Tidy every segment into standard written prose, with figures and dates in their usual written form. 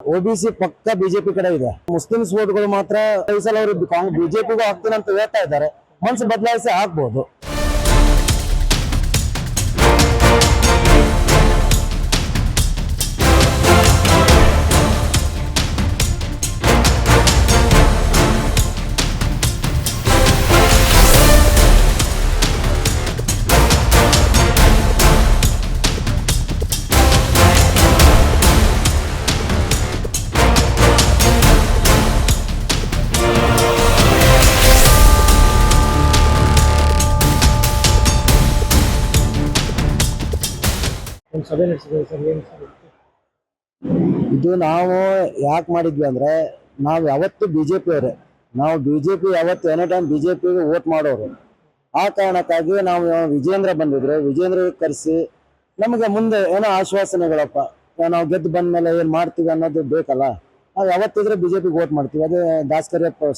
OBC ಪಕ್ಕ BJP ಕಡೆ ಇದೆ. ಮುಸ್ಲಿಮ್ಸ್ ವೋಟ್ಗಳು ಮಾತ್ರ ಈ ಸಲ ಅವರು ಬಿಜೆಪಿಗೂ ಹಾಕ್ತೀನಿ ಅಂತ ಹೇಳ್ತಾ ಇದ್ದಾರೆ. ಮನಸ್ಸು ಬದಲಾಯಿಸಿ ಹಾಕ್ಬಹುದು. ಸಭೆ ನಡೆಸಿದ್ರು ಸರ್. ಏನು ಇದು ನಾವು ಯಾಕೆ ಮಾಡಿದ್ವಿ ಅಂದ್ರೆ, ನಾವು ಯಾವತ್ತು ಬಿಜೆಪಿ ಅವರೇ. ನಾವು ಬಿಜೆಪಿ ಯಾವತ್ತು ಎನಿ ಟೈಮ್ ಬಿಜೆಪಿಗೆ ವೋಟ್ ಮಾಡೋರು. ಆ ಕಾರಣಕ್ಕಾಗಿ ನಾವು ವಿಜೇಂದ್ರ ಬಂದಿದ್ರು, ವಿಜೇಂದ್ರ ಕರೆಸಿ ನಮಗೆ ಮುಂದೆ ಏನೋ ಆಶ್ವಾಸನೆಗಳಪ್ಪ, ನಾವು ಗೆದ್ದು ಬಂದ ಮೇಲೆ ಏನ್ ಮಾಡ್ತೀವಿ ಅನ್ನೋದು ಬೇಕಲ್ಲ. ನಾವು ಯಾವತ್ತಿದ್ರೆ ಬಿಜೆಪಿಗೆ ವೋಟ್ ಮಾಡ್ತೀವಿ. ಅದೇ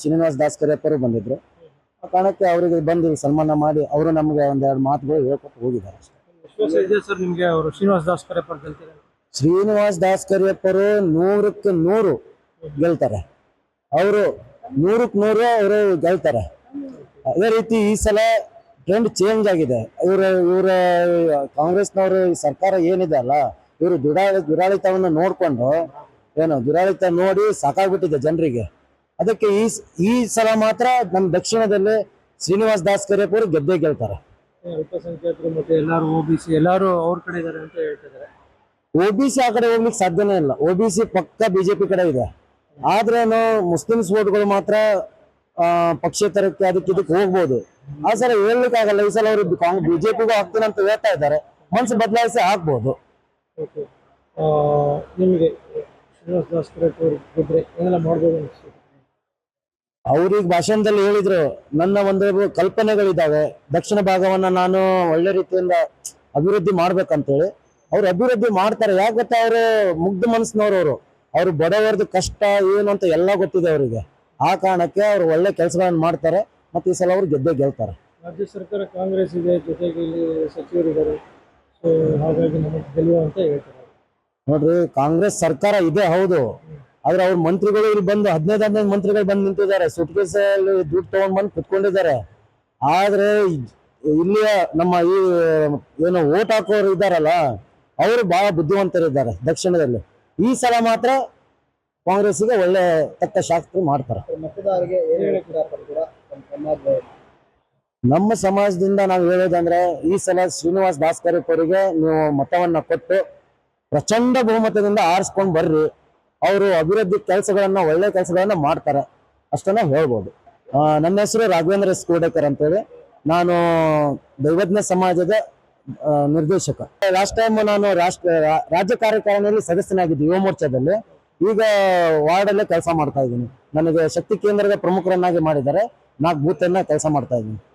ಶ್ರೀನಿವಾಸ್ ದಾಸ್ಕರಿಯಪ್ಪರು ಬಂದಿದ್ರು. ಆ ಕಾರಣಕ್ಕೆ ಅವರಿಗೆ ಬಂದು ಸನ್ಮಾನ ಮಾಡಿ ಅವರು ನಮಗೆ ಒಂದೆರಡು ಮಾತುಗಳು ಹೇಳ್ಕೊಟ್ಟು ಹೋಗಿದ್ದಾರೆ ಅಷ್ಟೇ. ವಿಶ್ವಾಸ ಇದೆ ಸರ್ ನಿಮಗೆ ಅವರು ಶ್ರೀನಿವಾಸ್ ದಾಸ್ಕರಿಯಪ್ಪ ಗೆಲ್ತಾರೆ? ಶ್ರೀನಿವಾಸ್ ದಾಸ್ಕರಿಯಪ್ಪರು 100ಕ್ಕೆ 100 ಗೆಲ್ತಾರೆ. ಅವರು 100ಕ್ಕೆ 100 ಅವರು ಗೆಲ್ತಾರೆ. ಅದೇ ರೀತಿ ಈ ಸಲ ಟ್ರೆಂಡ್ ಚೇಂಜ್ ಆಗಿದೆ. ಇವರ ಕಾಂಗ್ರೆಸ್ನವರು ಸರ್ಕಾರ ಏನಿದೆ ಅಲ್ಲ, ಇವರು ದುರಾಳಿತವನ್ನು ನೋಡ್ಕೊಂಡು ದುರಾಳಿತ ನೋಡಿ ಸಾಕಾಗ್ಬಿಟ್ಟಿದೆ ಜನರಿಗೆ. ಅದಕ್ಕೆ ಈ ಸಲ ಮಾತ್ರ ನಮ್ಮ ದಕ್ಷಿಣದಲ್ಲಿ ಶ್ರೀನಿವಾಸ್ ದಾಸ್ಕರಿಯಪ್ಪರು ಗೆದ್ದೇ ಗೆಲ್ತಾರೆ. ಅಲ್ಪಸಂಖ್ಯಾತರು ಮತ್ತೆ ಎಲ್ಲಾರು ಓಬಿಸಿ ಎಲ್ಲಾರು ಅವ್ರ ಕಡೆ ಇದಾರೆ ಅಂತ ಹೇಳ್ತಿದ್ದಾರೆ. ಓಬಿಸಿ ಆ ಕಡೆ ಹೋಗ್ಲಿಕ್ಕೆ ಸಾಧ್ಯನೇ ಇಲ್ಲ. ಓಬಿಸಿ ಪಕ್ಕ ಬಿಜೆಪಿ ಕಡೆ ಇದೆ. ಆದ್ರೇನು ಮುಸ್ಲಿಮ್ಸ್ ವೋಟ್ಗಳು ಮಾತ್ರ ಪಕ್ಷೇತರಕ್ಕೆ ಇದಕ್ಕೆ ಹೋಗ್ಬೋದು. ಆ ಸಲ ಹೇಳ್ಲಿಕ್ಕೆ ಆಗಲ್ಲ. ಈ ಸಲ ಅವರು ಬಿಜೆಪಿಗೂ ಹಾಕ್ತೀನಿ ಅಂತ ಹೇಳ್ತಾ ಇದ್ದಾರೆ. ಮನಸ್ಸು ಬದಲಾಯಿಸಿ ಹಾಕ್ಬಹುದು. ನಿಮಗೆ ಶ್ರೀನಿವಾಸ್ ದಾಸ್ಕರಿಯಪ್ಪ ಗೆದ್ರೆ ಏನೆಲ್ಲ ಮಾಡ್ಬೋದು ಅನಿಸ್ತು? ಅವ್ರಿಗೆ ಭಾಷಣದಲ್ಲಿ ಹೇಳಿದ್ರು, ನನ್ನ ಒಂದು ಕಲ್ಪನೆಗಳಿದ್ದಾವೆ, ದಕ್ಷಿಣ ಭಾಗವನ್ನ ನಾನು ಒಳ್ಳೆ ರೀತಿಯಿಂದ ಅಭಿವೃದ್ಧಿ ಮಾಡ್ಬೇಕಂತೇಳಿ. ಅವ್ರು ಅಭಿವೃದ್ಧಿ ಮಾಡ್ತಾರೆ. ಯಾಕೆ ಗೊತ್ತಾ, ಅವರು ಮುಗ್ಧ ಮನಸ್ಸಿನವ್ರು. ಅವರು ಬಡವರದ್ದು ಕಷ್ಟ ಏನು ಅಂತ ಎಲ್ಲ ಗೊತ್ತಿದೆ ಅವರಿಗೆ. ಆ ಕಾರಣಕ್ಕೆ ಅವರು ಒಳ್ಳೆ ಕೆಲಸಗಳನ್ನು ಮಾಡ್ತಾರೆ. ಮತ್ತೆ ಈ ಸಲ ಅವರು ಗೆದ್ದೇ ಗೆಲ್ತಾರೆ. ರಾಜ್ಯ ಸರ್ಕಾರ ಕಾಂಗ್ರೆಸ್ ಇದೆ, ಜೊತೆಗೆ ಇಲ್ಲಿ ಸಚಿವರಿದ್ದಾರೆ. ಸೊ ಹಾಗಾಗಿ ನಮಗೆ ಗೆಲ್ಲುವ ಅಂತ ಹೇಳ್ತಾರೆ. ನೋಡ್ರಿ, ಕಾಂಗ್ರೆಸ್ ಸರ್ಕಾರ ಇದೆ ಹೌದು. ಆದ್ರೆ ಅವ್ರ ಮಂತ್ರಿಗಳು ಇಲ್ಲಿ ಬಂದು 15 ಮಂತ್ರಿಗಳು ಬಂದು ನಿಂತಿದ್ದಾರೆ. ಸುಟ್ಕೇಸಲ್ಲಿ ದುಡ್ಡು ತಗೊಂಡ್ ಬಂದು ಕುತ್ಕೊಂಡಿದ್ದಾರೆ. ಆದ್ರೆ ಇಲ್ಲಿಯ ನಮ್ಮ ಈ ಏನು ಓಟ್ ಹಾಕೋರು ಇದ್ದಾರಲ್ಲ, ಅವರು ಬಹಳ ಬುದ್ಧಿವಂತರಿದ್ದಾರೆ ದಕ್ಷಿಣದಲ್ಲಿ. ಈ ಸಲ ಮಾತ್ರ ಕಾಂಗ್ರೆಸ್ಗೆ ಒಳ್ಳೆ ತಕ್ಕ ಶಾಸ್ತ್ರ ಮಾಡ್ತಾರೆ. ನಮ್ಮ ಸಮಾಜದಿಂದ ನಾವು ಹೇಳೋದಂದ್ರೆ, ಈ ಸಲ ಶ್ರೀನಿವಾಸ್ ದಾಸ್ಕರಿಯಪ್ಪ ಅವರಿಗೆ ನೀವು ಮತವನ್ನ ಕೊಟ್ಟು ಪ್ರಚಂಡ ಬಹುಮತದಿಂದ ಆರಿಸ್ಕೊಂಡು ಬರ್ರಿ. ಅವರು ಅಭಿವೃದ್ಧಿ ಕೆಲಸಗಳನ್ನ ಒಳ್ಳೆ ಕೆಲಸಗಳನ್ನ ಮಾಡ್ತಾರೆ ಅಷ್ಟನ್ನ ಹೇಳ್ಬೋದು. ನನ್ನ ಹೆಸರು ರಾಘವೇಂದ್ರ ಎಸ್ ಕೋಡೇಕರ್ ಅಂತೇಳಿ. ನಾನು ದೈವಜ್ಞ ಸಮಾಜದ ನಿರ್ದೇಶಕ. ಲಾಸ್ಟ್ ಟೈಮ್ ನಾನು ರಾಜ್ಯ ಕಾರ್ಯಕಾರಿಣಿಯಲ್ಲಿ ಸದಸ್ಯನಾಗಿದ್ದೆ ಯುವ ಮೋರ್ಚಾದಲ್ಲಿ. ಈಗ ವಾರ್ಡಲ್ಲೇ ಕೆಲಸ ಮಾಡ್ತಾ ಇದ್ದೀನಿ. ನನಗೆ ಶಕ್ತಿ ಕೇಂದ್ರದ ಪ್ರಮುಖರನ್ನಾಗಿ ಮಾಡಿದ್ದಾರೆ. 4 ಬೂತ್ ಅನ್ನ ಕೆಲಸ ಮಾಡ್ತಾ ಇದ್ದೀನಿ.